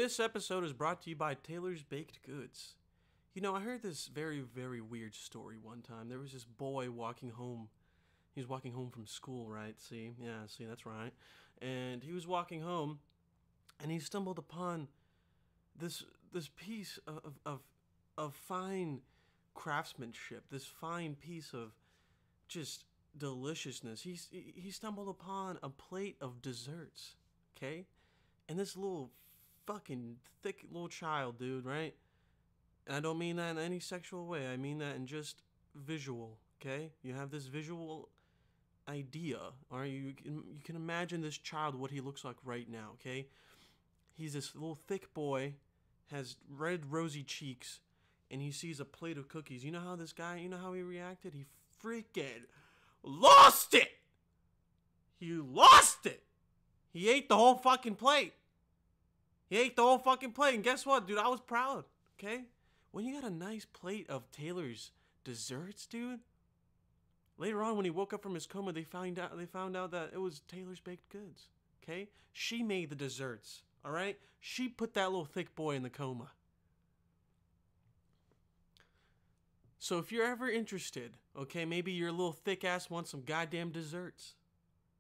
This episode is brought to you by Taylor's Baked Goods. You know, I heard this very, very weird story one time. There was this boy walking home. He was walking home from school, right? See, that's right. And he was walking home, and he stumbled upon this piece of fine craftsmanship. This fine piece of just deliciousness. He stumbled upon a plate of desserts. Okay, and this little fucking thick little child, dude, right? And I don't mean that in any sexual way. I mean that in just visual, okay? You have this visual idea, or you can imagine this child, what he looks like right now, okay? He's this little thick boy, has red rosy cheeks, and he sees a plate of cookies. You know how he reacted? He freaking lost it! He lost it! He ate the whole fucking plate. And guess what, dude? I was proud, okay? When you got a nice plate of Taylor's desserts, dude, later on when he woke up from his coma, they found out that it was Taylor's Baked Goods, okay? She made the desserts, all right? She put that little thick boy in the coma. So if you're ever interested, okay, maybe your little thick ass wants some goddamn desserts.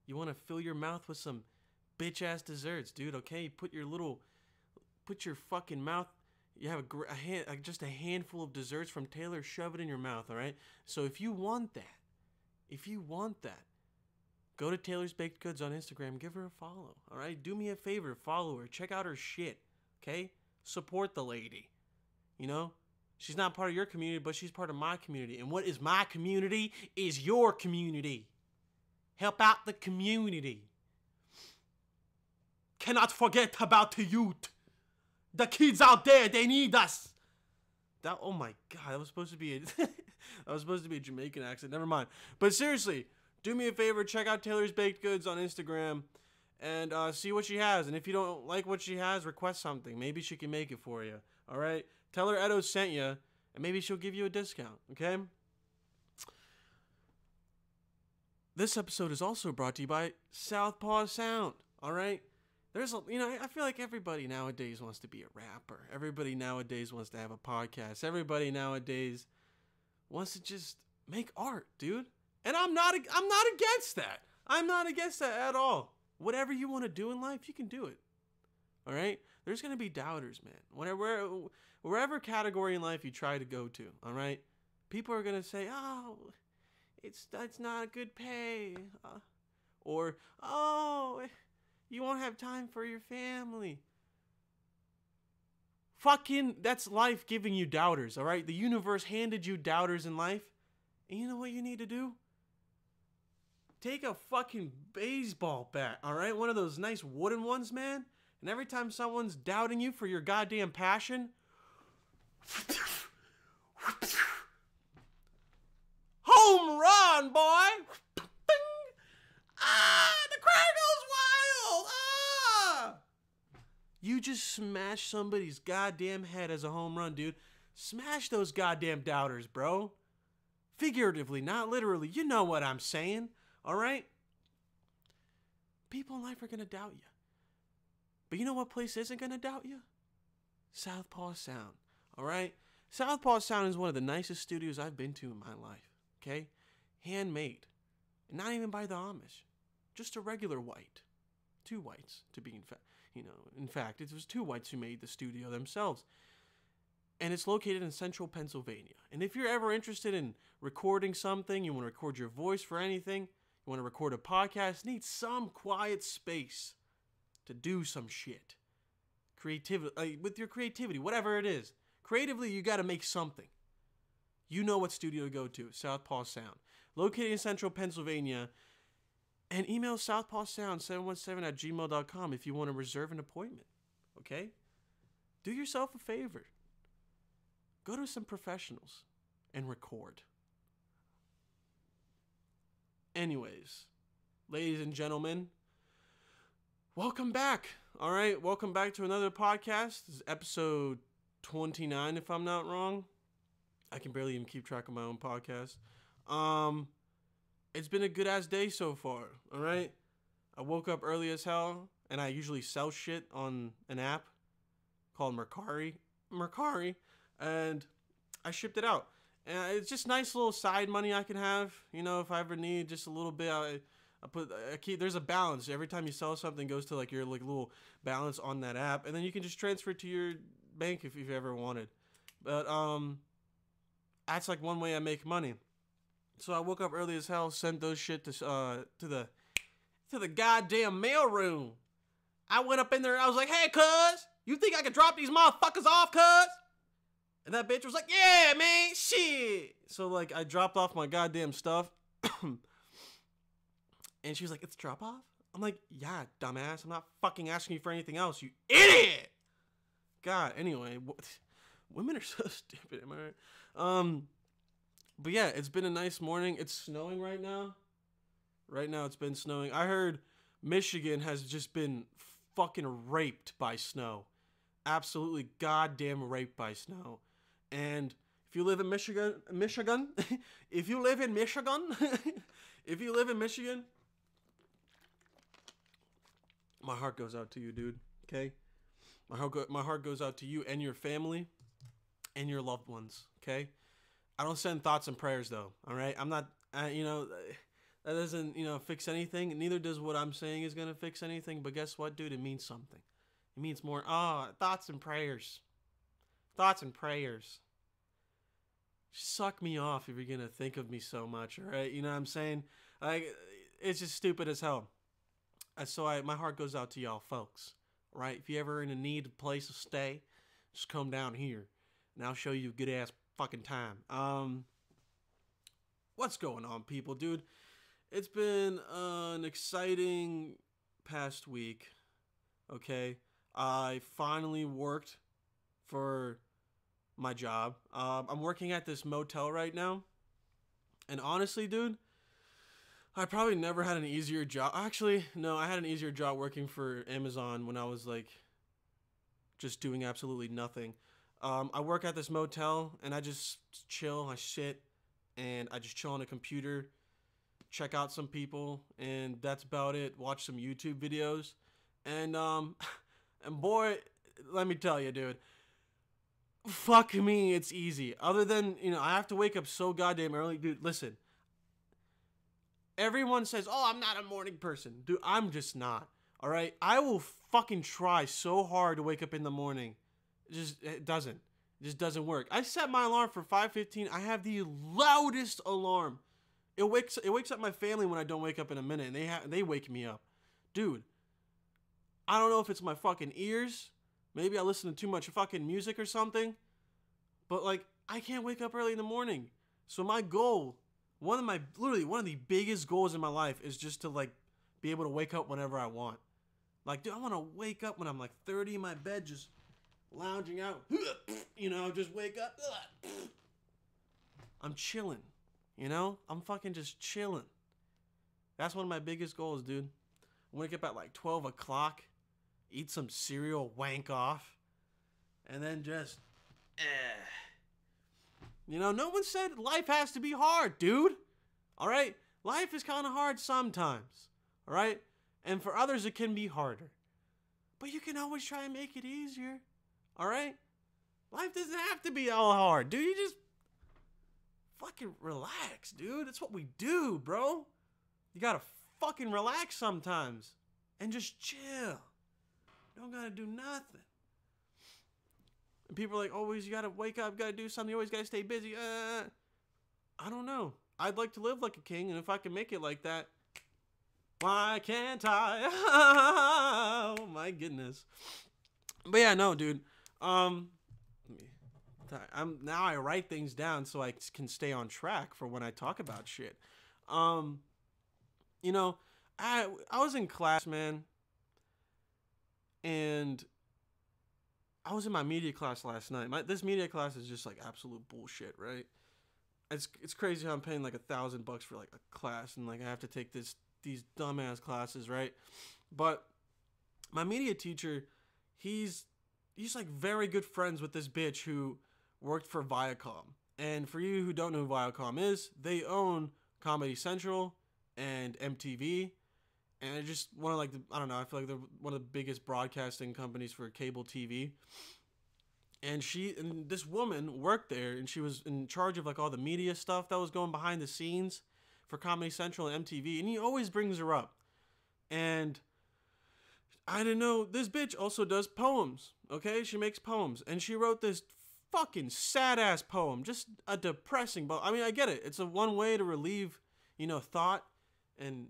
You want to fill your mouth with some bitch ass desserts, dude, okay? Put your fucking mouth. You have just a handful of desserts from Taylor. Shove it in your mouth, all right? So if you want that, go to Taylor's Baked Goods on Instagram. Give her a follow, all right? Do me a favor, follow her. Check out her shit, okay? Support the lady. You know, she's not part of your community, but she's part of my community. And what is my community is your community. Help out the community. Cannot forget about the youth. The kids out there, they need us. Oh my god, that was supposed to be a Jamaican accent. Never mind. But seriously, do me a favor, check out Taylor's Baked Goods on Instagram and see what she has. And if you don't like what she has, request something. Maybe she can make it for you. All right? Tell her Edo sent you, and maybe she'll give you a discount. Okay? This episode is also brought to you by Southpaw Sound. All right? I feel like everybody nowadays wants to be a rapper. Everybody nowadays wants to have a podcast. Everybody nowadays wants to just make art, dude. And I'm not against that. I'm not against that at all. Whatever you want to do in life, you can do it. All right? There's going to be doubters, man. Wherever category in life you try to go to, all right? People are going to say, "Oh, it's not a good pay." Or, "Oh, you won't have time for your family." Fucking, that's life giving you doubters, all right? The universe handed you doubters in life. And you know what you need to do? Take a fucking baseball bat, all right? One of those nice wooden ones, man. And every time someone's doubting you for your goddamn passion, home run, boy! The crowd goes wild! You just smash somebody's goddamn head as a home run, dude. Smash those goddamn doubters, bro. Figuratively, not literally. You know what I'm saying, all right? People in life are going to doubt you. But you know what place isn't going to doubt you? Southpaw Sound, all right? Southpaw Sound is one of the nicest studios I've been to in my life, okay? Handmade. And not even by the Amish. Just a regular white. Two whites, to be in fact, it was two whites who made the studio themselves. And it's located in central Pennsylvania. And if you're ever interested in recording something, you want to record your voice for anything, you want to record a podcast, need some quiet space to do some shit. Creativity, with your creativity, whatever it is. Creatively, you got to make something. You know what studio to go to, Southpaw Sound. Located in central Pennsylvania. And email southpawsound717@gmail.com if you want to reserve an appointment. Okay? Do yourself a favor. Go to some professionals and record. Anyways, ladies and gentlemen, welcome back. All right, welcome back to another podcast. This is episode 29, if I'm not wrong. I can barely even keep track of my own podcast. It's been a good-ass day so far, all right? I woke up early as hell, and I usually sell shit on an app. called Mercari, and I shipped it out. And it's just nice little side money I can have. You know, if I ever need just a little bit, I keep, there's a balance. Every time you sell something, it goes to like your like little balance on that app, and then you can just transfer it to your bank if you've ever wanted. But that's like one way I make money. So I woke up early as hell, sent those shit to the goddamn mailroom. I went up in there, I was like, hey, cuz, you think I can drop these motherfuckers off, cuz? And that bitch was like, yeah, man, shit. So, like, I dropped off my goddamn stuff. And she was like, it's drop off? I'm like, yeah, dumbass. I'm not fucking asking you for anything else, you idiot. God, anyway. Women are so stupid, am I right? But yeah, it's been a nice morning. It's snowing right now. Right now, it's been snowing. I heard Michigan has just been fucking raped by snow. Absolutely goddamn raped by snow. And if you live in Michigan, if you live in Michigan, my heart goes out to you, dude. Okay, my heart goes out to you and your family, and your loved ones. Okay, I don't send thoughts and prayers though. All right, I'm not. You know, that doesn't fix anything. Neither does what I'm saying is gonna fix anything. But guess what, dude? It means something. It means more. Thoughts and prayers. Thoughts and prayers. Suck me off if you're gonna think of me so much, alright? You know what I'm saying? Like, it's just stupid as hell. So my heart goes out to y'all folks, right? If you ever in a need of a place to stay, just come down here, and I'll show you a good ass fucking time. What's going on, people, dude? It's been an exciting past week. Okay, I finally worked for my job. I'm working at this motel right now, and honestly, dude, I probably never had an easier job. Actually, no, I had an easier job working for Amazon when I was like just doing absolutely nothing. I work at this motel, and I just chill, I shit, and I just chill on a computer, check out some people, and that's about it. Watch some YouTube videos, and and boy, let me tell you, dude, fuck me, it's easy. Other than, I have to wake up so goddamn early. Dude, listen. Everyone says, oh, I'm not a morning person. Dude, I'm just not. All right? I will fucking try so hard to wake up in the morning. It just doesn't work. I set my alarm for 5:15. I have the loudest alarm. It wakes up my family when I don't wake up in a minute, and they wake me up. Dude, I don't know if it's my fucking ears. Maybe I listen to too much fucking music or something. But, like, I can't wake up early in the morning. So my goal, one of the biggest goals in my life is just to, like, be able to wake up whenever I want. Like, dude, I want to wake up when I'm, like, 30 in my bed, just lounging out. Just wake up. I'm chilling. I'm fucking just chilling. That's one of my biggest goals, dude. Wake up at, like, 12 o'clock. Eat some cereal, wank off, and then just, no one said life has to be hard, dude. All right? Life is kind of hard sometimes, all right? And for others, it can be harder. But you can always try and make it easier, all right? Life doesn't have to be all hard, dude. You just fucking relax, dude. That's what we do, bro. You gotta fucking relax sometimes and just chill. You don't gotta do nothing. And people are like, always you gotta wake up, gotta do something, you always gotta stay busy. I don't know. I'd like to live like a king, and if I can make it like that, why can't I? Oh my goodness. But yeah, no, dude. Now I write things down so I can stay on track for when I talk about shit. I was in class, man. And I was in my media class last night. This media class is just like absolute bullshit, right? It's crazy how I'm paying like $1,000 for like a class, and like I have to take these dumbass classes, right? But my media teacher, he's like very good friends with this bitch who worked for Viacom. And for you who don't know who Viacom is, they own Comedy Central and MTV. And they're just one of like I feel like they're one of the biggest broadcasting companies for cable TV. And this woman worked there, and she was in charge of like all the media stuff that was going behind the scenes for Comedy Central and MTV. And he always brings her up. And I didn't know this bitch also does poems. Okay, she makes poems, and she wrote this fucking sad ass poem, just a depressing. But I mean, I get it. It's a one way to relieve, thought and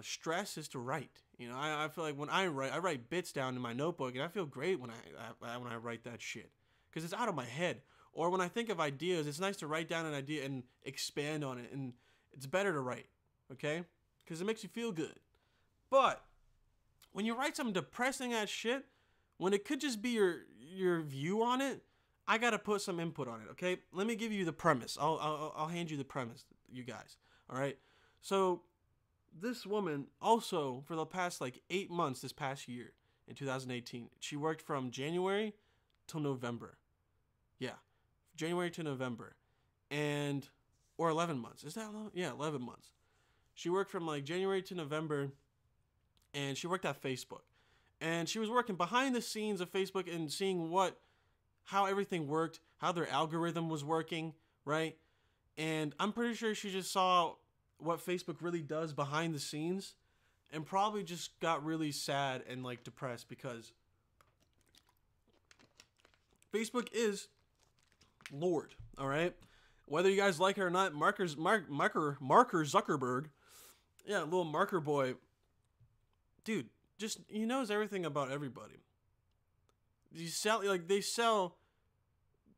stress is to write. I feel like when I write bits down in my notebook, and I feel great when I write that shit, because it's out of my head. Or when I think of ideas, it's nice to write down an idea and expand on it, and it's better to write, okay? Because it makes you feel good. But when you write some depressing ass shit, when it could just be your view on it, I gotta put some input on it, okay? Let me give you the premise. I'll hand you the premise, you guys. All right. So this woman also, for the past 8 months this past year in 2018, she worked from January till November. Yeah, January to November, or 11 months. Is that long? Yeah, 11 months. She worked from January to November, and she worked at Facebook. And she was working behind the scenes of Facebook and seeing how everything worked, how their algorithm was working, right? And I'm pretty sure she just saw what Facebook really does behind the scenes and probably just got really sad and depressed, because Facebook is Lord, all right? Whether you guys like it or not, Marker Zuckerberg, yeah, little marker boy, dude, just he knows everything about everybody. They sell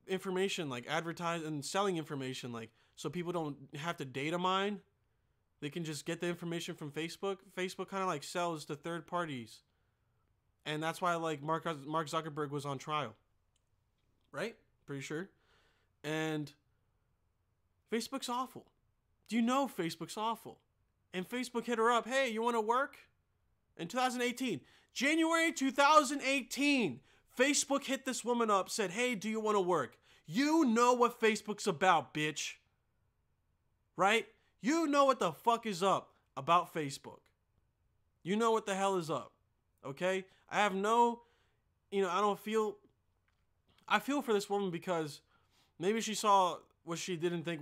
information, advertise and selling information, so people don't have to data mine. They can just get the information from Facebook. Facebook kind of sells to third parties, and that's why Mark Zuckerberg was on trial, right? Pretty sure. And Facebook's awful. Do you know Facebook's awful? And Facebook hit her up. Hey, you want to work? In 2018, January 2018, Facebook hit this woman up, said, hey, do you want to work? You know what Facebook's about, bitch. Right? You know what the fuck is up about Facebook. You know what the hell is up. Okay? I feel for this woman, because maybe she saw what she didn't think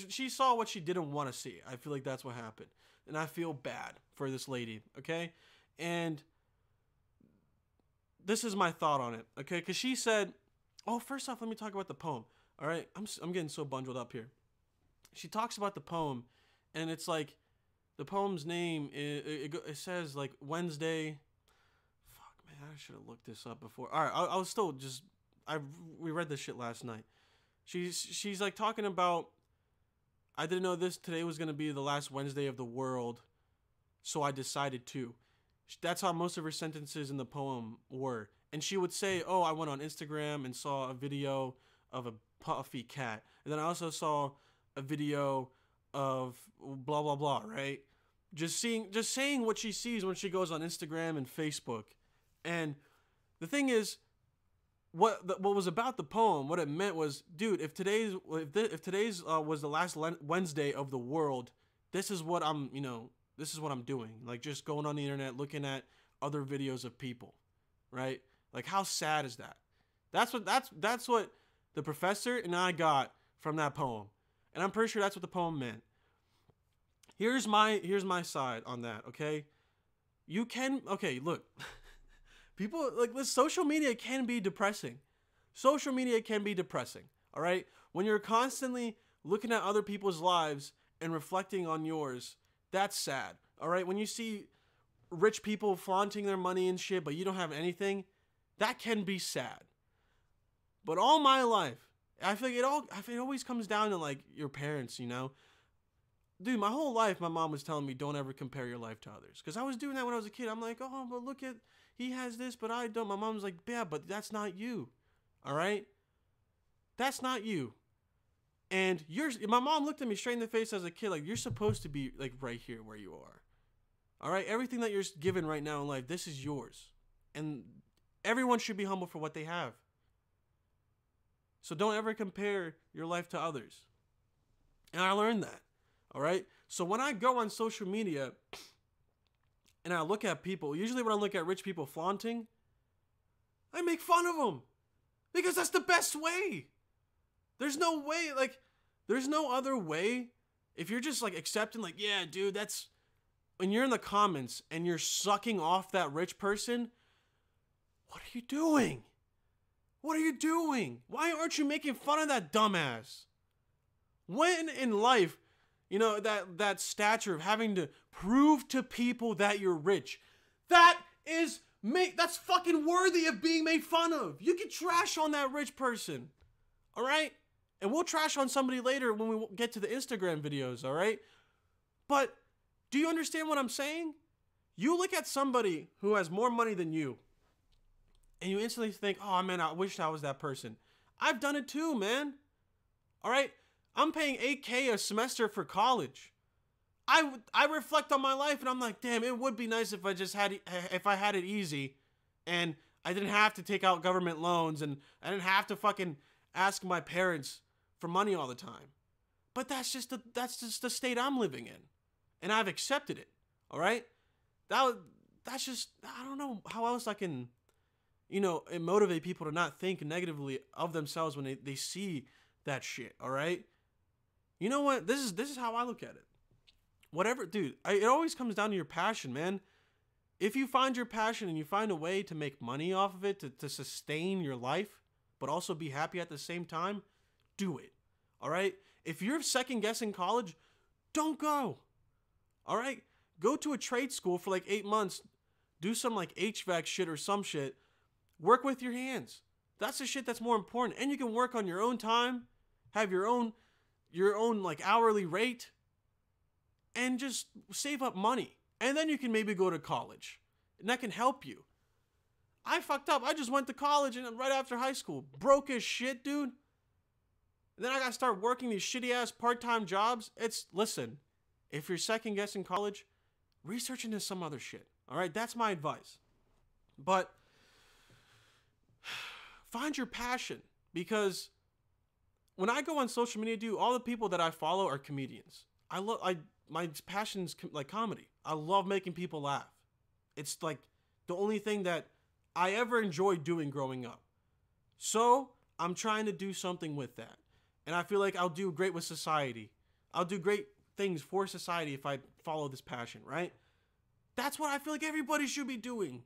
she saw what she didn't want to see. I feel like that's what happened. And I feel bad for this lady, okay? And this is my thought on it, okay? Because she said, first off, let me talk about the poem, all right? I'm getting so bundled up here. She talks about the poem, and it's the poem's name, it says Wednesday. Fuck, man, I should have looked this up before. All right, I was still just, we read this shit last night. She's talking about, I didn't know today was going to be the last Wednesday of the world, so I decided to. That's how most of her sentences in the poem were. And she would say, I went on Instagram and saw a video of a puffy cat. And then I also saw a video of blah, blah, blah, right? Just saying what she sees when she goes on Instagram and Facebook. And the thing is, what was about the poem, what it meant was, dude, if today's was the last Wednesday of the world, this is what I'm doing. Just going on the internet, looking at other videos of people, right? How sad is that? That's what the professor and I got from that poem. And I'm pretty sure that's what the poem meant. Here's my side on that, okay? Look. People, social media can be depressing. Social media can be depressing, all right? When you're constantly looking at other people's lives and reflecting on yours, that's sad, all right? When you see rich people flaunting their money and shit, but you don't have anything, that can be sad. But all my life, I feel it always comes down to your parents, Dude, my whole life, my mom was telling me, don't ever compare your life to others. Because I was doing that when I was a kid. I'm like, but look at, he has this, but I don't. My mom was like, yeah, but that's not you. All right? That's not you. And my mom looked at me straight in the face as a kid, you're supposed to be right here where you are. All right? Everything that you're given right now in life, this is yours. And everyone should be humble for what they have. So don't ever compare your life to others. And I learned that. All right. So when I go on social media and I look at people, usually when I look at rich people flaunting, I make fun of them. Because that's the best way. There's no way, like, there's no other way. If you're just like accepting, like, yeah, dude, that's when you're in the comments and you're sucking off that rich person, what are you doing? What are you doing? Why aren't you making fun of that dumbass? When in life, you know, that stature of having to prove to people that you're rich, that's fucking worthy of being made fun of. You can trash on that rich person, all right? And we'll trash on somebody later when we get to the Instagram videos, all right? But do you understand what I'm saying? You look at somebody who has more money than you, and you instantly think, oh man, I wish I was that person. I've done it too, man. All right? I'm paying $8K a semester for college. I reflect on my life and I'm like, damn, it would be nice if I had it easy and I didn't have to take out government loans and I didn't have to fucking ask my parents for money all the time. But that's just the state I'm living in. And I've accepted it. All right? That's just, I don't know how else I can, you know, motivate people to not think negatively of themselves when they see that shit, all right? You know what? This is how I look at it. Whatever, dude, it always comes down to your passion, man. If you find your passion and you find a way to make money off of it, to sustain your life, but also be happy at the same time, do it, all right? If you're second guessing college, don't go, all right? Go to a trade school for like 8 months, do some like HVAC shit or some shit, work with your hands. That's the shit that's more important. And you can work on your own time, have your own like hourly rate, and just save up money. And then you can maybe go to college. And that can help you. I fucked up. I just went to college and right after high school. Broke as shit, dude. And then I got to start working these shitty ass part-time jobs. Listen, if you're second guessing college, research into some other shit. All right? That's my advice. But find your passion, because when I go on social media, dude, all the people that I follow are comedians. My passion's like comedy. I love making people laugh. It's like the only thing that I ever enjoyed doing growing up. So I'm trying to do something with that. And I feel like I'll do great with society. I'll do great things for society if I follow this passion, right? That's what I feel like everybody should be doing.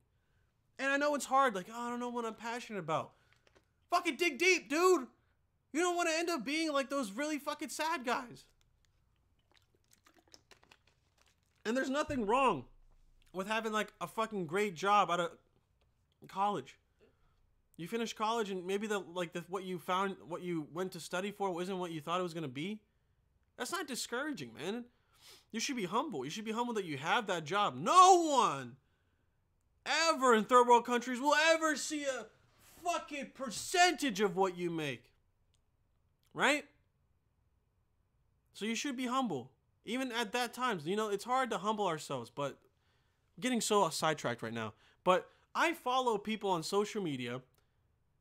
And I know it's hard. Like, oh, I don't know what I'm passionate about. Fucking dig deep, dude. You don't want to end up being like those really fucking sad guys. And there's nothing wrong with having like a fucking great job out of college. You finish college and maybe what you went to study for wasn't what you thought it was going to be. That's not discouraging, man. You should be humble. You should be humble that you have that job. No one ever in third world countries will ever see a fucking percentage of what you make. Right? So you should be humble. Even at that time, you know, it's hard to humble ourselves, but I'm getting so sidetracked right now. But I follow people on social media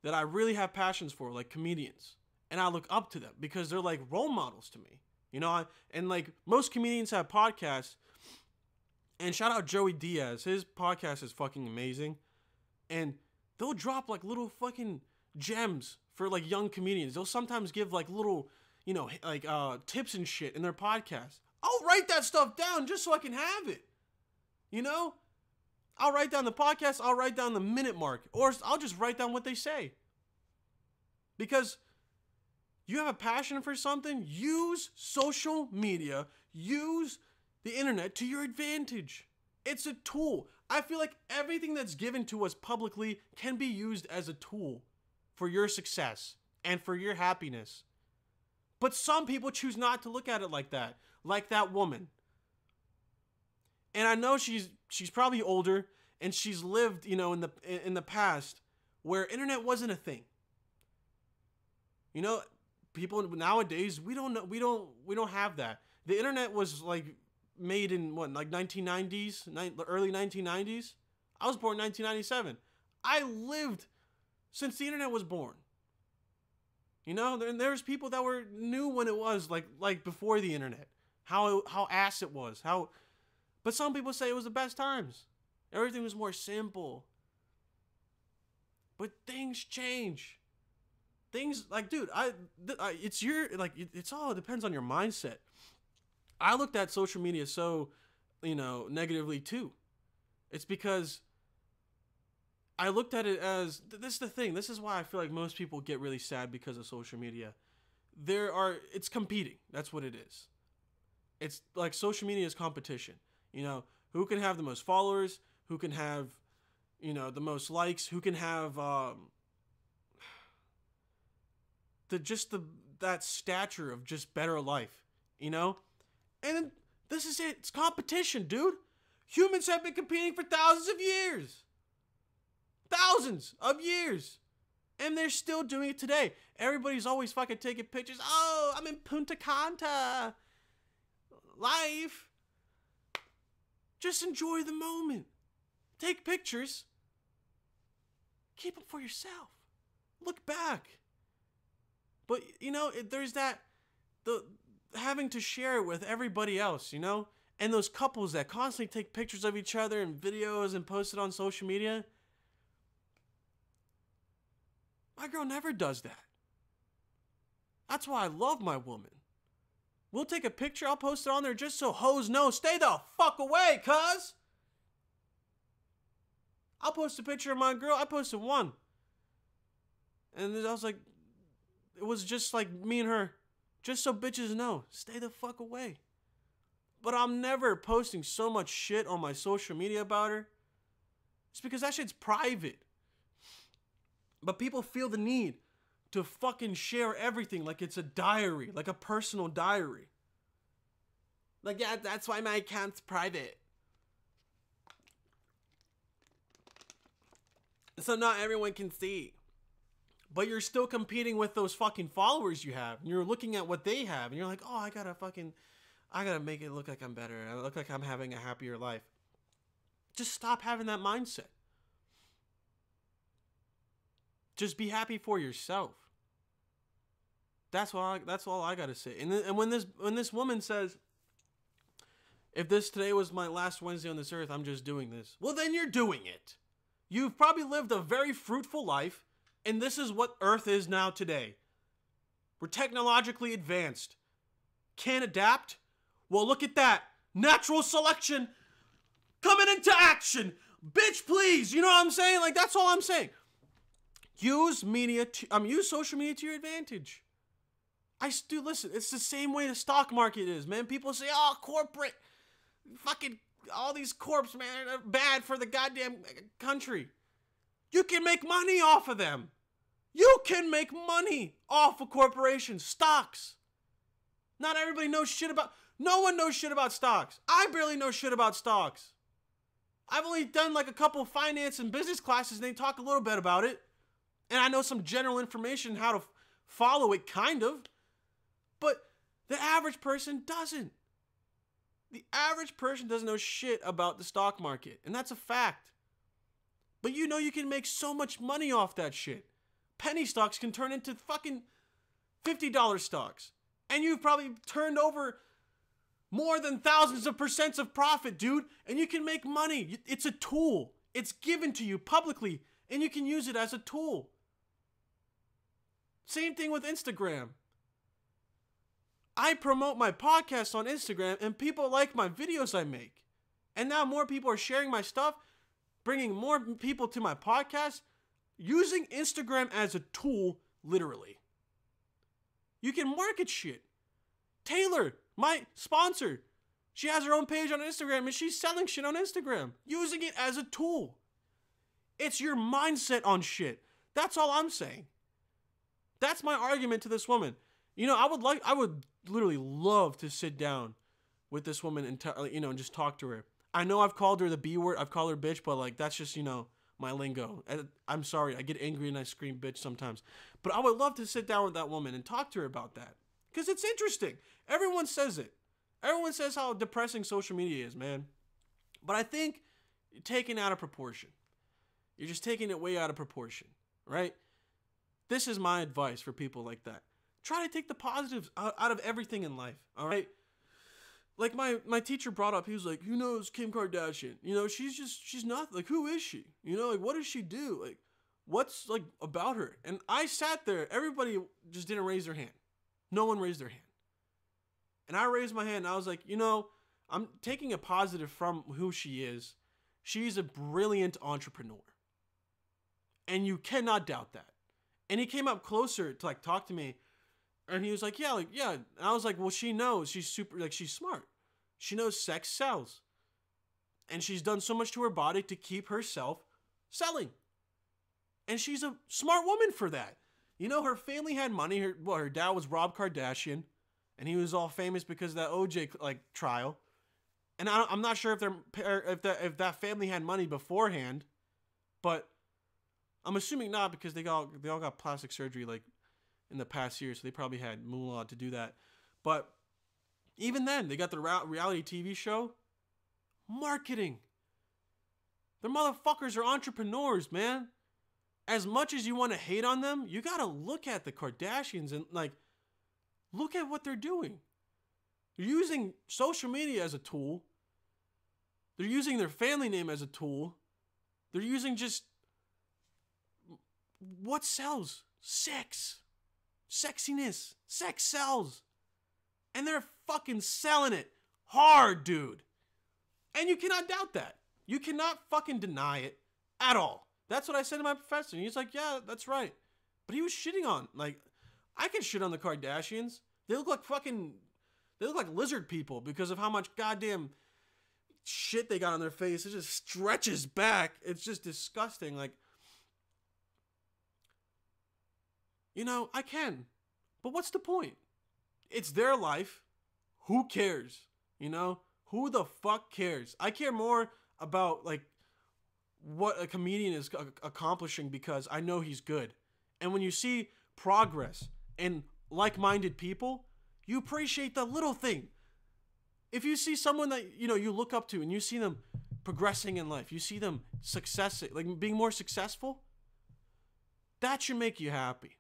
that I really have passions for, like comedians. And I look up to them because they're like role models to me. You know, and like most comedians have podcasts. And shout out Joey Diaz. His podcast is fucking amazing. And they'll drop like little fucking gems for like young comedians. They'll sometimes give like little, you know, like tips and shit in their podcast. I'll write that stuff down just so I can have it. You know? I'll write down the podcast, I'll write down the minute mark, or I'll just write down what they say. Because you have a passion for something, use social media, use the internet to your advantage. It's a tool. I feel like everything that's given to us publicly can be used as a tool for your success and for your happiness. But some people choose not to look at it like that. Like that woman. And I know she's probably older and she's lived, you know, in the past where internet wasn't a thing. You know, people nowadays, we don't have that. The internet was like made in what, like 1990s, early 1990s. I was born in 1997. I lived since the internet was born. You know, there's people that were knew when it was like before the internet, how ass it was, but some people say it was the best times. Everything was more simple. But things change. things like, dude, it's your, like, it's all, it depends on your mindset. I looked at social media so, negatively too. It's because I looked at it as, this is the thing. This is why I feel like most people get really sad because of social media. It's competing. That's what it is. It's like social media is competition. Who can have the most followers? Who can have, the most likes? Who can have that stature of just better life, And then this is it. It's competition, dude. Humans have been competing for thousands of years. Thousands of years. And they're still doing it today. Everybody's always fucking taking pictures. Oh, I'm in Punta Cana. Life. Just enjoy the moment. Take pictures. Keep them for yourself. Look back. But, there's the having to share it with everybody else, And those couples that constantly take pictures of each other and videos and post it on social media. My girl never does that. That's why I love my woman. We'll take a picture, I'll post it on there just so hoes know, stay the fuck away, cuz. I'll post a picture of my girl, I posted one. And I was like, it was just like me and her, just so bitches know, stay the fuck away. But I'm never posting so much shit on my social media about her. It's because that shit's private. But people feel the need to fucking share everything like it's a diary, like a personal diary. Like, yeah, that's why my account's private. So not everyone can see. But you're still competing with those fucking followers you have. And you're looking at what they have. And you're like, oh, I gotta make it look like I'm better. I look like I'm having a happier life. Just stop having that mindset. Just be happy for yourself. That's all I gotta say. And when this woman says, if this today was my last Wednesday on this earth, I'm just doing this. Well, then you're doing it. You've probably lived a very fruitful life, and this is what Earth is now today. We're technologically advanced. Can't adapt? Well, look at that. Natural selection coming into action. Bitch, please. You know what I'm saying? Like, that's all I'm saying. Use social media to your advantage. Listen, it's the same way the stock market is, man. People say, oh, corporate, fucking, all these corps, man, are bad for the goddamn country. You can make money off of them. You can make money off of corporations, stocks. Not everybody knows shit about, no one knows shit about stocks. I barely know shit about stocks. I've only done like a couple finance and business classes and they talk a little bit about it. And I know some general information how to follow it, kind of. But the average person doesn't. The average person doesn't know shit about the stock market. And that's a fact. But you can make so much money off that shit. Penny stocks can turn into fucking $50 stocks. And you've probably turned over more than thousands of percents of profit, dude. And you can make money. It's a tool. It's given to you publicly. And you can use it as a tool. Same thing with Instagram. I promote my podcast on Instagram and people like my videos I make. And now more people are sharing my stuff, bringing more people to my podcast, using Instagram as a tool, literally. You can market shit. Taylor, my sponsor, she has her own page on Instagram and she's selling shit on Instagram, using it as a tool. It's your mindset on shit. That's all I'm saying. That's my argument to this woman. I would literally love to sit down with this woman and and just talk to her. I know I've called her the B word, I've called her bitch, but like that's just my lingo. I'm sorry, I get angry and I scream bitch sometimes. But I would love to sit down with that woman and talk to her about that because it's interesting. Everyone says it. Everyone says how depressing social media is, man. But I think you're taking it out of proportion. You're just taking it way out of proportion, right? This is my advice for people like that. Try to take the positives out of everything in life, all right? Like my teacher brought up, he was like, it's Kim Kardashian. She's not, like, who is she? Like, what does she do? Like, What's like about her? And I sat there. Everybody just didn't raise their hand. No one raised their hand. And I raised my hand and I was like, you know, I'm taking a positive from who she is. She's a brilliant entrepreneur. And you cannot doubt that. And he came up closer to like talk to me. And he was like, yeah. And I was like, well, she knows. She's super, like, she's smart. She knows sex sells. And she's done so much to her body to keep herself selling. And she's a smart woman for that. You know, her family had money. Her dad was Rob Kardashian. And he was all famous because of that OJ like trial. And I'm not sure if that family had money beforehand. But I'm assuming not, because they all got plastic surgery like in the past year. So they probably had moolah to do that. But even then, they got the reality TV show. Marketing. The motherfuckers are entrepreneurs, man. As much as you want to hate on them, you got to look at the Kardashians and like, look at what they're doing. They're using social media as a tool. They're using their family name as a tool. They're using just what sells? Sex. Sexiness. Sex sells. And they're fucking selling it hard, dude. And you cannot doubt that. You cannot fucking deny it at all. That's what I said to my professor. And he's like, yeah, that's right. But he was shitting on, like, I can shit on the Kardashians. They look like lizard people because of how much goddamn shit they got on their face. It just stretches back. It's just disgusting. Like, you know, I can. But what's the point? It's their life. Who cares? You know? Who the fuck cares? I care more about, like, what a comedian is accomplishing because I know he's good. And when you see progress in like-minded people, you appreciate the little thing. If you see someone that, you know, you look up to and you see them progressing in life, you see them like being more successful, that should make you happy.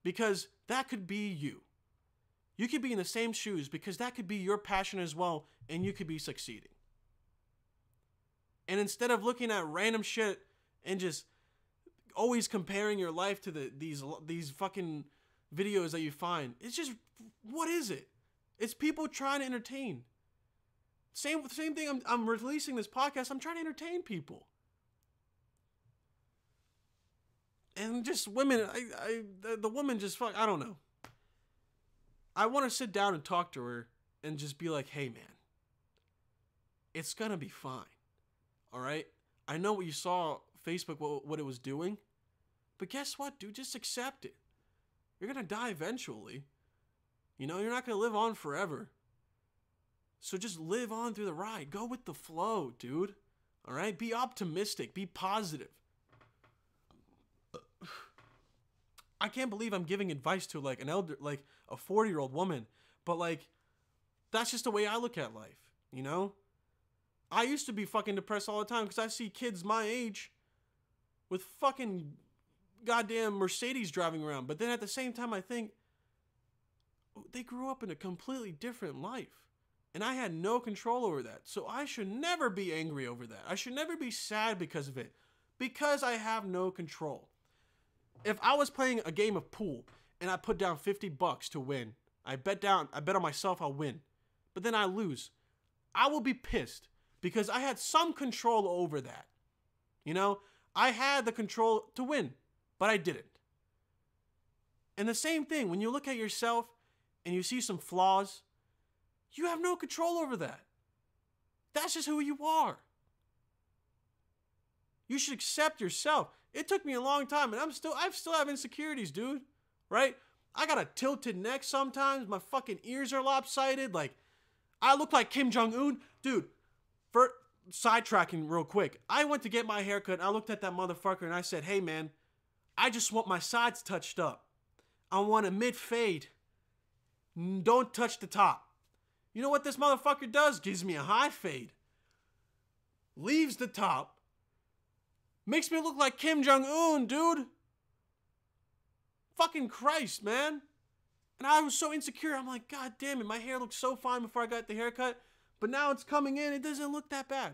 Because that could be you. You could be in the same shoes because that could be your passion as well, and you could be succeeding. And instead of looking at random shit and just always comparing your life to these fucking videos that you find, it's just, what is it? It's people trying to entertain. Same thing. I'm releasing this podcast. I'm trying to entertain people. And just women, the woman just fuck. I don't know. I want to sit down and talk to her and just be like, hey man, it's gonna be fine. All right? I know what you saw Facebook, what it was doing. But guess what, dude? Just accept it. You're going to die eventually. You know, you're not going to live on forever. So just live on through the ride. Go with the flow, dude. All right? Be optimistic. Be positive. I can't believe I'm giving advice to like a 40-year-old woman. But like, that's just the way I look at life. You know? I used to be fucking depressed all the time because I see kids my age with fucking goddamn Mercedes driving around. But then at the same time, I think they grew up in a completely different life. And I had no control over that. So I should never be angry over that. I should never be sad because of it. Because I have no control. If I was playing a game of pool and I put down $50 to win, I bet on myself I'll win. But then I lose. I will be pissed. Because I had some control over that. You know, I had the control to win, but I didn't. And the same thing, when you look at yourself and you see some flaws, you have no control over that. That's just who you are. You should accept yourself. It took me a long time, and I still have insecurities, dude. Right? I got a tilted neck sometimes. My fucking ears are lopsided. Like, I look like Kim Jong-un. Dude. For sidetracking real quick, I went to get my haircut and I looked at that motherfucker and I said, hey man, I just want my sides touched up. I want a mid fade. Don't touch the top. You know what this motherfucker does? Gives me a high fade. Leaves the top. Makes me look like Kim Jong-un, dude. Fucking Christ, man. And I was so insecure. I'm like, God damn it, my hair looked so fine before I got the haircut. But now it's coming in. It doesn't look that bad.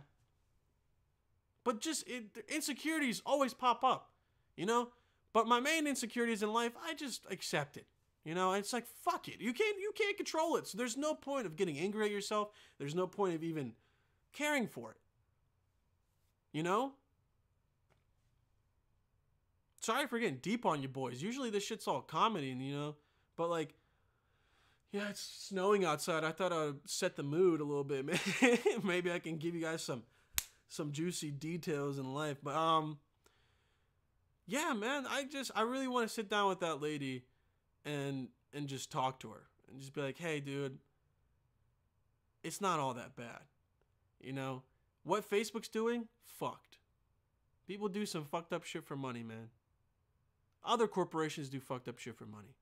But just insecurities always pop up. you know? But my main insecurities in life, I just accept it. You know, it's like, fuck it. You can't control it. So there's no point of getting angry at yourself. There's no point of even caring for it. You know? Sorry for getting deep on you boys. Usually this shit's all comedy, you know? But like, yeah, it's snowing outside. I thought I would set the mood a little bit. Maybe I can give you guys some juicy details in life. But yeah, man, I really want to sit down with that lady and just talk to her and just be like, hey, dude, it's not all that bad. You know, what Facebook's doing, fucked. People do some fucked up shit for money, man. Other corporations do fucked up shit for money.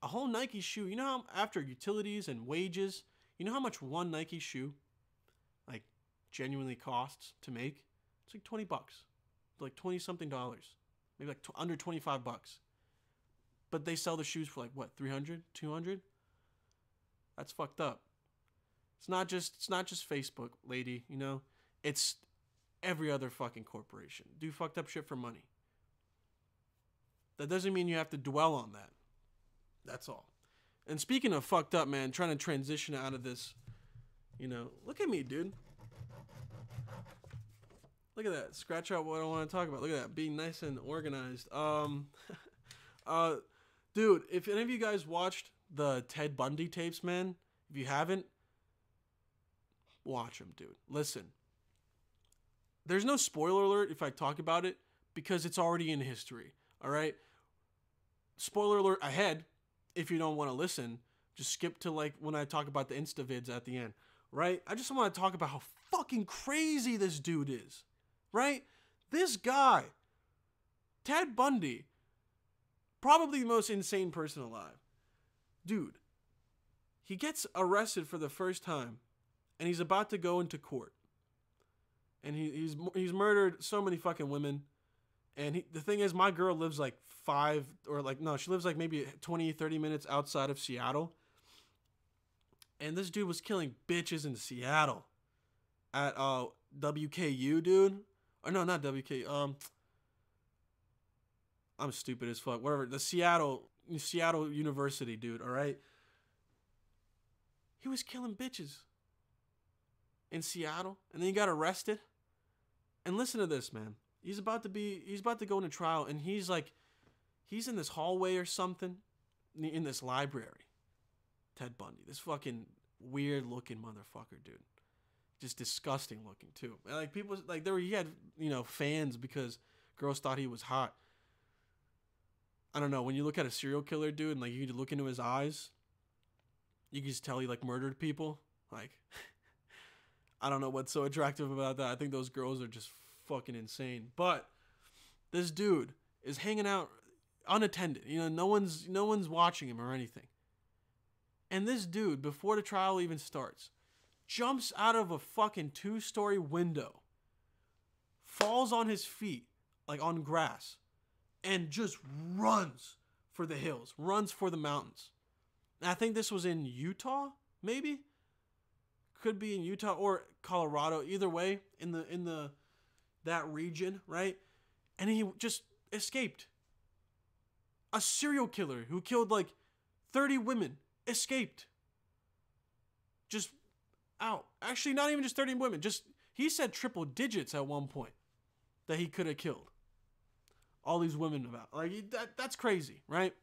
A whole Nike shoe, you know how after utilities and wages, you know how much one Nike shoe like genuinely costs to make? It's like $20. Like 20 something dollars. Maybe like under $25. But they sell the shoes for like what, 300, 200? That's fucked up. It's not just Facebook, lady, you know? It's every other fucking corporation. Do fucked up shit for money. That doesn't mean you have to dwell on that. That's all. And speaking of fucked up, man, trying to transition out of this, you know, look at me, dude. Look at that. Scratch out what I want to talk about. Look at that. Being nice and organized. Dude, if any of you guys watched the Ted Bundy tapes, man, if you haven't, watch them, dude. Listen. There's no spoiler alert if I talk about it because it's already in history. All right? Spoiler alert ahead. If you don't want to listen, just skip to like when I talk about the Insta vids at the end, right? I just want to talk about how fucking crazy this dude is, right? This guy, Ted Bundy, probably the most insane person alive. Dude, he gets arrested for the first time and he's about to go into court. And he's murdered so many fucking women. And the thing is, my girl lives like she lives like maybe 20, 30 minutes outside of Seattle. And this dude was killing bitches in Seattle at WKU, dude. Or no, not WKU. I'm stupid as fuck. Whatever. The Seattle University, dude, all right? He was killing bitches in Seattle, and then he got arrested. And listen to this, man. He's about to go into trial, and he's in this hallway or something in this library. Ted Bundy, this fucking weird looking motherfucker, dude. Just disgusting looking too. Like people, like he had, you know, fans because girls thought he was hot. I don't know. When you look at a serial killer, dude, and like you look into his eyes, you can just tell he like murdered people. Like, I don't know what's so attractive about that. I think those girls are just fucking insane. But this dude is hanging out unattended. You know, no one's watching him or anything. And this dude, before the trial even starts, jumps out of a fucking 2-story window, falls on his feet, like on grass, and just runs for the hills, runs for the mountains. And I think this was in Utah, maybe? Could be in Utah or Colorado, either way, in that region, right? And he just escaped. A serial killer who killed like 30 women escaped. Just out. Actually, not even just 30 women. Just, he said triple digits at one point that he could have killed all these women about. Like, that's crazy, right?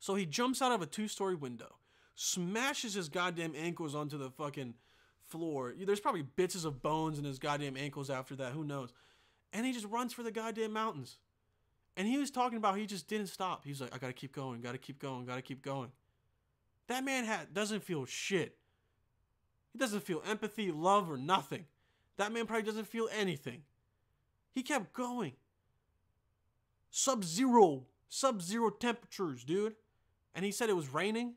So he jumps out of a 2-story window, smashes his goddamn ankles onto the fucking floor. There's probably bits of bones in his goddamn ankles after that. Who knows? And he just runs for the goddamn mountains. And he was talking about he just didn't stop. He's like, I gotta keep going, gotta keep going, gotta keep going. That man doesn't feel shit. He doesn't feel empathy, love, or nothing. That man probably doesn't feel anything. He kept going. Sub-zero temperatures, dude. And he said it was raining.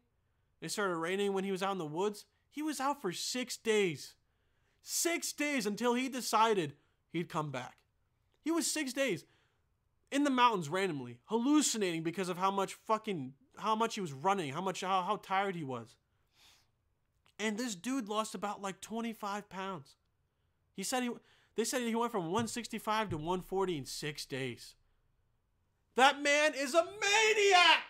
It started raining when he was out in the woods. He was out for 6 days. 6 days until he decided he'd come back. He was 6 days in the mountains randomly, hallucinating because of how much he was running, how tired he was. And this dude lost about like 25 pounds. They said he went from 165 to 140 in 6 days. That man is a maniac.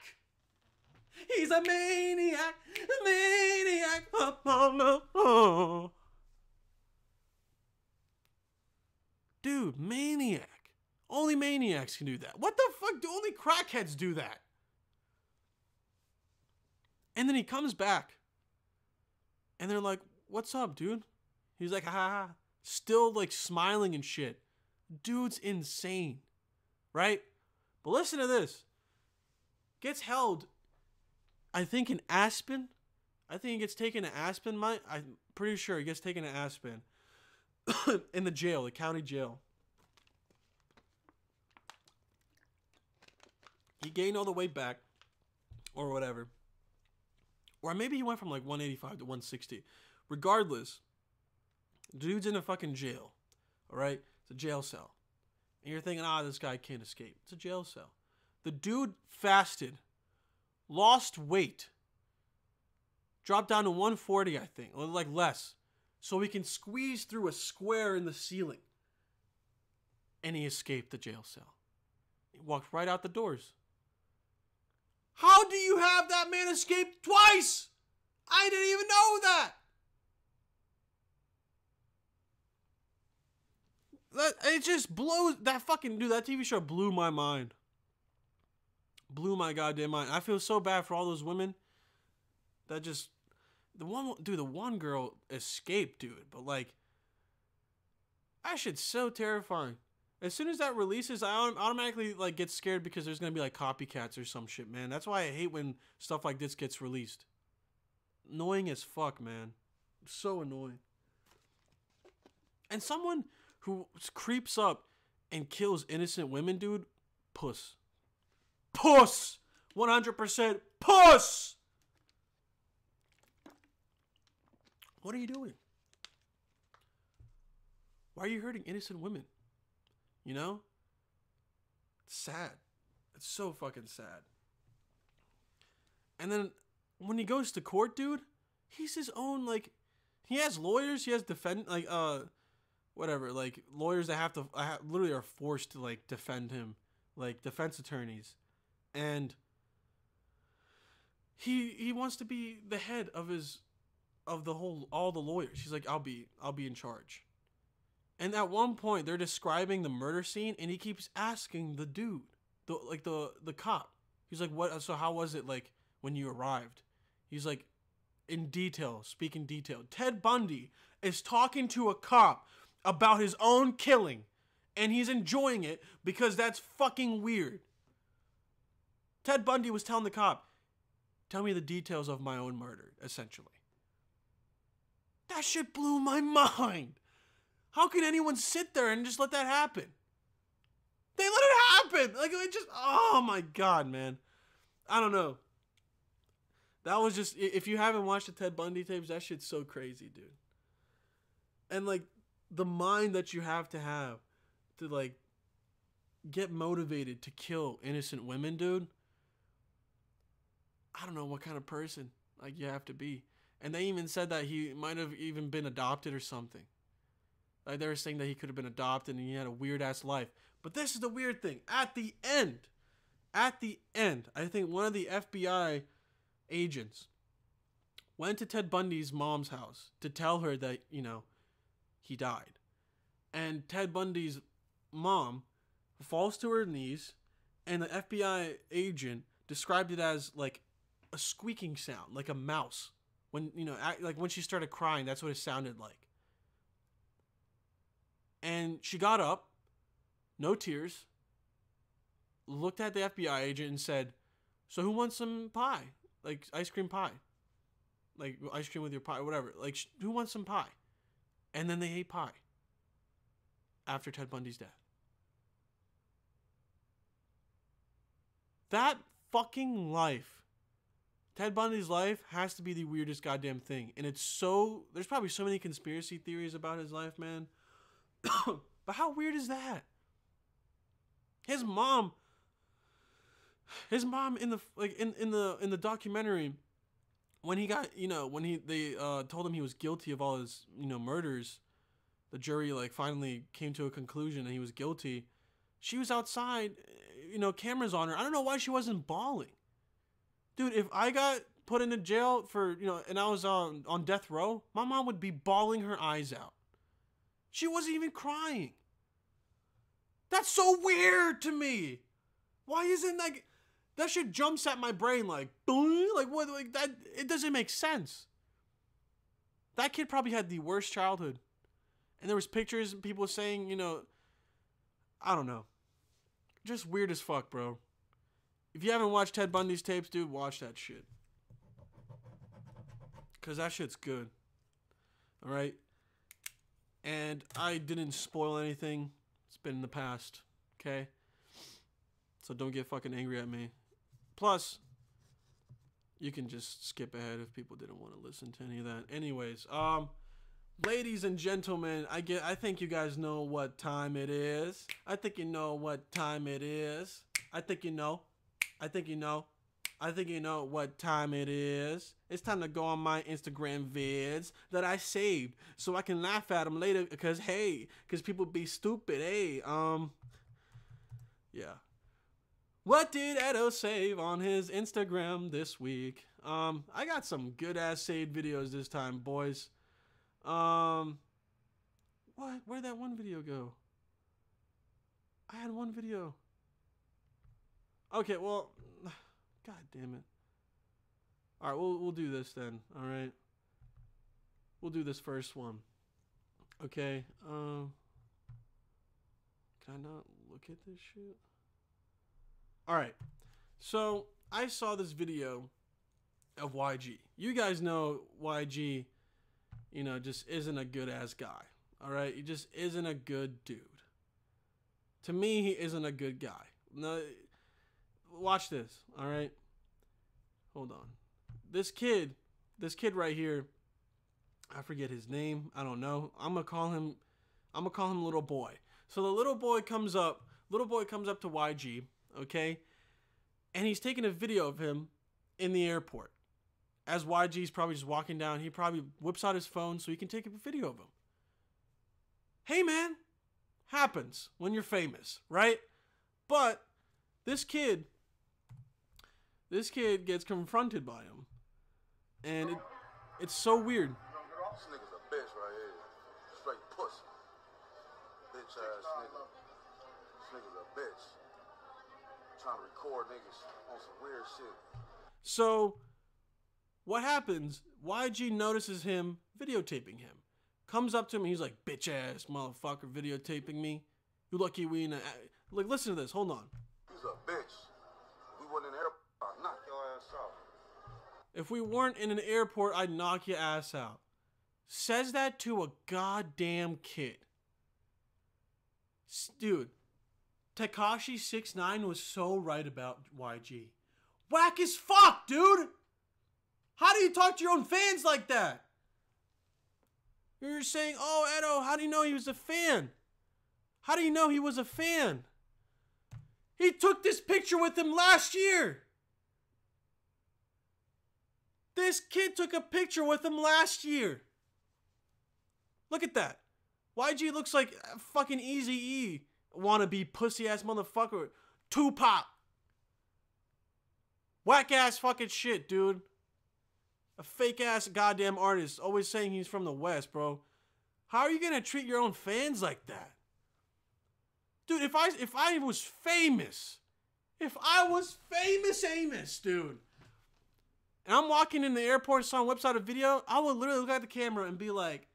He's a maniac. A maniac. Oh. Dude, maniac. Only maniacs can do that. What the fuck? Do only crackheads do that? And then he comes back. And they're like, what's up, dude? He's like, ha. Still like smiling and shit. Dude's insane. Right? But listen to this. Gets held, I think, in Aspen. I think he gets taken to Aspen. I'm pretty sure he gets taken to Aspen. In the jail, the county jail. He gained all the weight back. Or whatever. Or maybe he went from like 185 to 160. Regardless, the dude's in a fucking jail. Alright? It's a jail cell. And you're thinking, this guy can't escape. It's a jail cell. The dude fasted. Lost weight. Dropped down to 140, I think. Or like less. So he can squeeze through a square in the ceiling. And he escaped the jail cell. He walked right out the doors. How do you have that man escape twice? I didn't even know that. It just blows. That fucking dude, that TV show blew my mind. Blew my goddamn mind. I feel so bad for all those women that just, the one girl escaped, dude. But like, that shit's so terrifying. As soon as that releases, I automatically like get scared because there's gonna be like copycats or some shit, man. That's why I hate when stuff like this gets released. Annoying as fuck, man. So annoying. And someone who creeps up and kills innocent women, dude, puss. Puss! 100% puss! What are you doing? Why are you hurting innocent women? You know? It's sad. It's so fucking sad. And then when he goes to court, dude, he's his own, like, he has lawyers, he has whatever, like, lawyers that have to, literally are forced to, like, defend him, like, defense attorneys. And he wants to be the head of all the lawyers. He's like, I'll be in charge. And at one point, they're describing the murder scene, and he keeps asking the dude, the cop. He's like, "What? So how was it like when you arrived?" He's like, in detail, speak in detail. Ted Bundy is talking to a cop about his own killing, and he's enjoying it because that's fucking weird. Ted Bundy was telling the cop, "Tell me the details of my own murder," essentially. That shit blew my mind. How can anyone sit there and just let that happen? They let it happen. Like, it just, oh my God, man. I don't know. That was just, if you haven't watched the Ted Bundy tapes, that shit's so crazy, dude. And like, the mind that you have to like, get motivated to kill innocent women, dude. I don't know what kind of person, like, you have to be. And they even said that he might have even been adopted or something. Like, they were saying that he could have been adopted and he had a weird-ass life. But this is the weird thing. At the end, I think one of the FBI agents went to Ted Bundy's mom's house to tell her that, you know, he died. And Ted Bundy's mom falls to her knees, and the FBI agent described it as, like, a squeaking sound, like a mouse. When, you know, like when she started crying, that's what it sounded like. And she got up, no tears, looked at the FBI agent and said, "So who wants some pie? Like ice cream pie? Like ice cream with your pie, or whatever. Like, who wants some pie?" And then they ate pie after Ted Bundy's death. That fucking life, Ted Bundy's life, has to be the weirdest goddamn thing. And it's so, there's probably so many conspiracy theories about his life, man. But how weird is that? His mom in the, like, in the documentary, when he got, you know, when they told him he was guilty of all his, you know, murders, the jury, like, finally came to a conclusion that he was guilty. She was outside, cameras on her. I don't know why she wasn't bawling. Dude, if I got put into jail for, and I was on death row, my mom would be bawling her eyes out. She wasn't even crying. That's so weird to me. Why isn't that shit jumps at my brain like what, like that? It doesn't make sense. That kid probably had the worst childhood. And there was pictures and people saying, I don't know. Just weird as fuck, bro. If you haven't watched Ted Bundy's tapes, dude, watch that shit. Because that shit's good. Alright? And I didn't spoil anything. It's been in the past. Okay? So don't get fucking angry at me. Plus, you can just skip ahead if people didn't want to listen to any of that. Anyways, ladies and gentlemen, I think you guys know what time it is. I think you know what time it is. I think you know. I think you know. I think you know what time it is. It's time to go on my Instagram vids that I saved so I can laugh at them later because people be stupid. Hey, yeah. What did Edo save on his Instagram this week? I got some good ass saved videos this time, boys. What? Where'd that one video go? I had one video. Okay, well, god damn it. All right, we'll do this then. All right, we'll do this first one. Okay. Can I not look at this shit? All right. So I saw this video of YG. You guys know YG. Just isn't a good ass guy. All right, he just isn't a good dude. To me, he isn't a good guy. No. Watch this, all right? Hold on. This kid right here, I forget his name. I don't know. I'm gonna call him little boy. So the little boy comes up to YG, okay? And he's taking a video of him in the airport. As YG's probably just walking down, he probably whips out his phone so he can take a video of him. Hey man, happens when you're famous, right? But this kid gets confronted by him. And it's so weird. This nigga's a bitch right here. Straight pussy. Bitch ass nigga. This nigga's a bitch. Trying to record niggas on some weird shit. So, what happens? YG notices him videotaping him. Comes up to him and he's like, bitch ass motherfucker videotaping me. You lucky we in a... Like, listen to this. Hold on. He's a bitch. We wasn't in the airport. I'd knock your ass out. If we weren't in an airport, I'd knock your ass out. Says that to a goddamn kid. Dude, Tekashi 6ix9ine was so right about YG. Whack as fuck, dude! How do you talk to your own fans like that? You're saying, oh, Edo, how do you know he was a fan? How do you know he was a fan? He took this picture with him last year. This kid took a picture with him last year. Look at that. YG looks like a fucking Eazy-E wannabe pussy-ass motherfucker. Tupac. Whack-ass fucking shit, dude. A fake-ass goddamn artist always saying he's from the West, bro. How are you gonna treat your own fans like that? Dude, if I was famous, Amos, dude, and I'm walking in the airport and someone whips out a video, I would literally look at the camera and be like,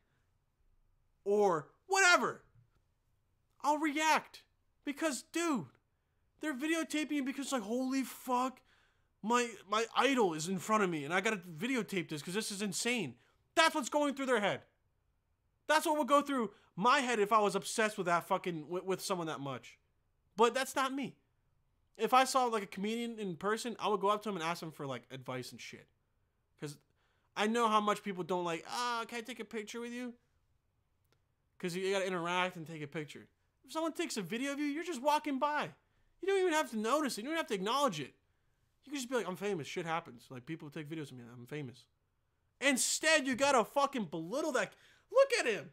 or whatever. I'll react. Because, dude, they're videotaping because like, holy fuck, my idol is in front of me and I gotta videotape this because this is insane. That's what's going through their head. That's what would go through my head if I was obsessed with that fucking, with someone that much. But that's not me. If I saw like a comedian in person, I would go up to him and ask him for like advice and shit. Because I know how much people don't like, can I take a picture with you? Because you gotta interact and take a picture. If someone takes a video of you, you're just walking by. You don't even have to notice it. You don't have to acknowledge it. You can just be like, I'm famous. Shit happens. Like, people take videos of me. I'm famous. Instead, you gotta fucking belittle that. Look at him.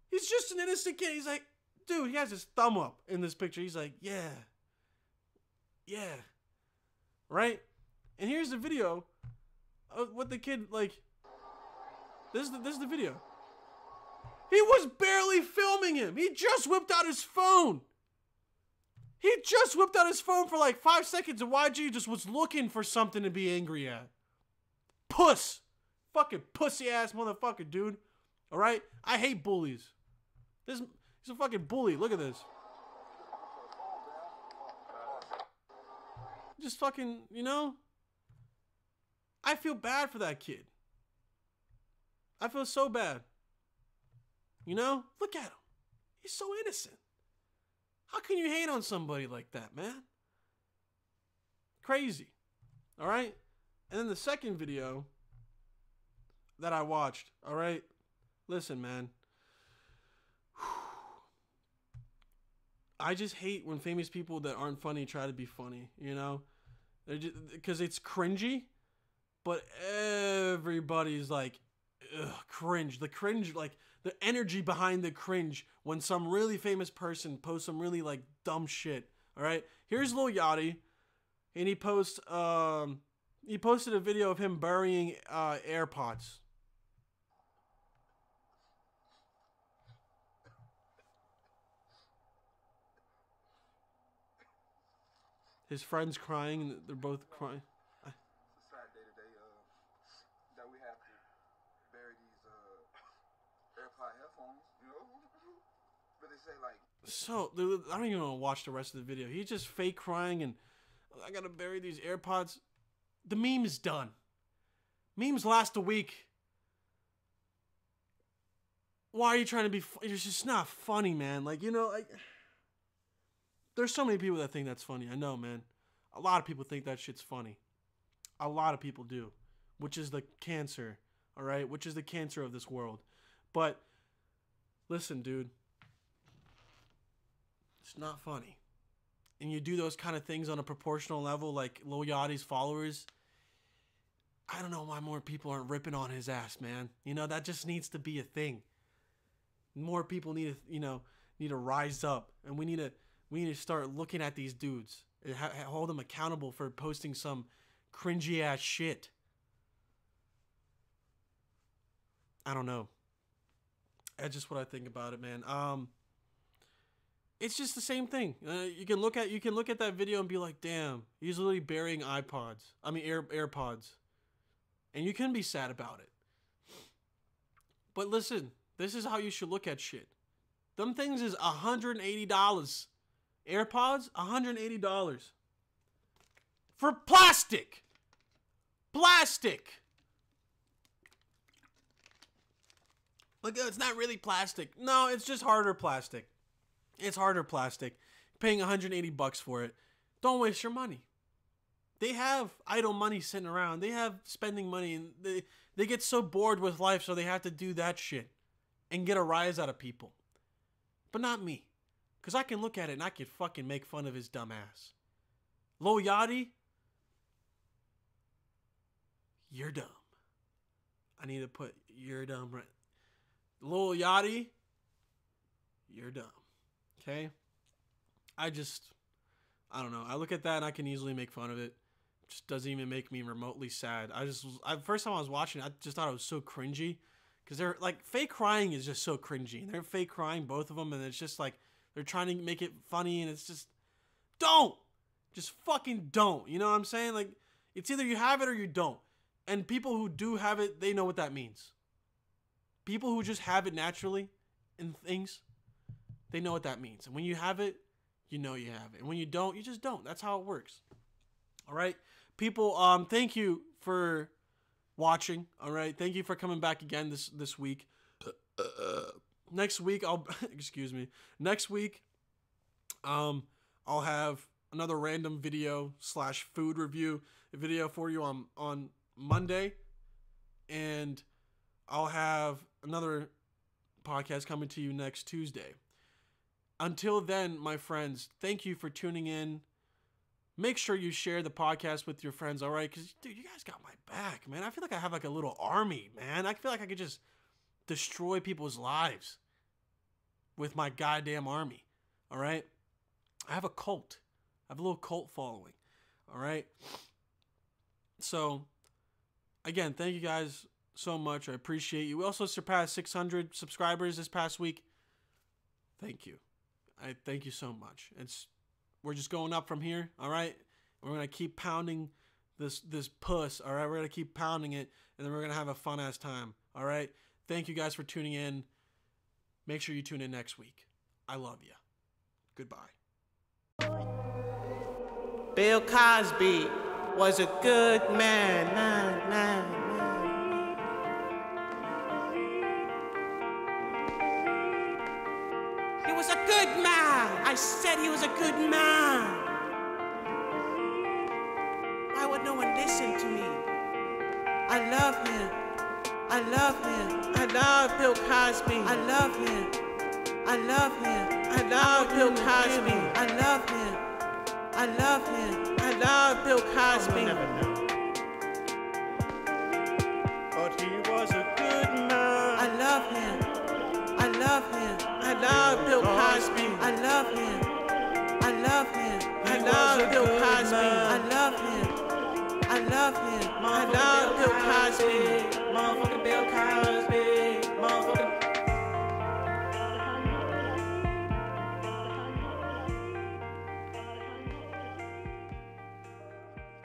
He's just an innocent kid. He's like, dude, he has his thumb up in this picture. He's like, yeah, Yeah. Right? And here's the video of what the kid, like, this is the video. He was barely filming him. He just whipped out his phone. He just whipped out his phone for like 5 seconds, and YG just was looking for something to be angry at. Puss. Fucking pussy ass motherfucker, dude. Alright? I hate bullies. He's a fucking bully. Look at this. Just fucking, you know? I feel bad for that kid. I feel so bad. You know? Look at him. He's so innocent. How can you hate on somebody like that, man? Crazy. Alright? And then the second video that I watched, alright? Listen, man. I just hate when famous people that aren't funny try to be funny, you know? Because it's cringy, but everybody's like, ugh, cringe. The cringe, like, the energy behind the cringe when some really famous person posts some really, like, dumb shit, alright? Here's Lil Yachty, and he posted a video of him burying AirPods. His friend's crying, and they're both crying. It's a sad day today that we have to bury these AirPod headphones, you know? But they say, like... So, I don't even want to watch the rest of the video. He's just fake crying, and I gotta bury these AirPods. The meme is done. Memes last a week. Why are you trying to be... It's just not funny, man. Like, you know, like... There's so many people that think that's funny. I know, man. A lot of people think that shit's funny. A lot of people do. Which is the cancer. Alright? Which is the cancer of this world. But, listen, dude. It's not funny. And you do those kind of things on a proportional level, like Lil Yachty's followers. I don't know why more people aren't ripping on his ass, man. You know, that just needs to be a thing. More people need to, you know, need to rise up. And we need to start looking at these dudes and hold them accountable for posting some cringy ass shit. I don't know. That's just what I think about it, man. It's just the same thing. You can look at that video and be like, damn, he's literally burying AirPods, and you can be sad about it. But listen, this is how you should look at shit. Them things is $180. AirPods, $180 for plastic. Plastic. Like, it's not really plastic. No, it's just harder plastic. It's harder plastic. Paying $180 for it. Don't waste your money. They have idle money sitting around. They have spending money, and they get so bored with life, so they have to do that shit and get a rise out of people. But not me. Because I can look at it and I can fucking make fun of his dumb ass. Lil Yachty, you're dumb. I need to put you're dumb right. Lil Yachty, you're dumb. Okay? I don't know. I look at that and I can easily make fun of it. It just doesn't even make me remotely sad. First time I was watching it, I just thought it was so cringy. Because they're like, fake crying is just so cringy. And they're fake crying, both of them, and it's just like, they're trying to make it funny, and it's just, don't! Just fucking don't. You know what I'm saying? Like, it's either you have it or you don't. And people who do have it, they know what that means. People who just have it naturally in things, they know what that means. And when you have it, you know you have it. And when you don't, you just don't. That's how it works. All right? People, thank you for watching. All right? Thank you for coming back again this week. Next week, excuse me. Next week, I'll have another random video / food review video for you on Monday. And I'll have another podcast coming to you next Tuesday. Until then, my friends, thank you for tuning in. Make sure you share the podcast with your friends, all right? Because, dude, you guys got my back, man. I feel like I have like a little army, man. I feel like I could just destroy people's lives with my goddamn army, all right? I have a cult. I have a little cult following. All right. So, again, thank you guys so much. I appreciate you. We also surpassed 600 subscribers this past week. Thank you. I thank you so much. We're just going up from here. All right. We're gonna keep pounding this puss. All right. We're gonna keep pounding it, and then we're gonna have a fun ass time. All right. Thank you guys for tuning in. Make sure you tune in next week. I love you. Goodbye. Bill Cosby was a good man. He was a good man. I said he was a good man. Why would no one listen to me? I love him. I love him. I love Bill Cosby. I love him. I love him. I love Bill Cosby. I love him. I love him. I love Bill Cosby. But he was a good man. I love him. I love him. I love Bill Cosby. I love him. I love him. I love Bill Cosby. I love him. I love him. I love Bill Cosby. Motherfucking Bill Cosby.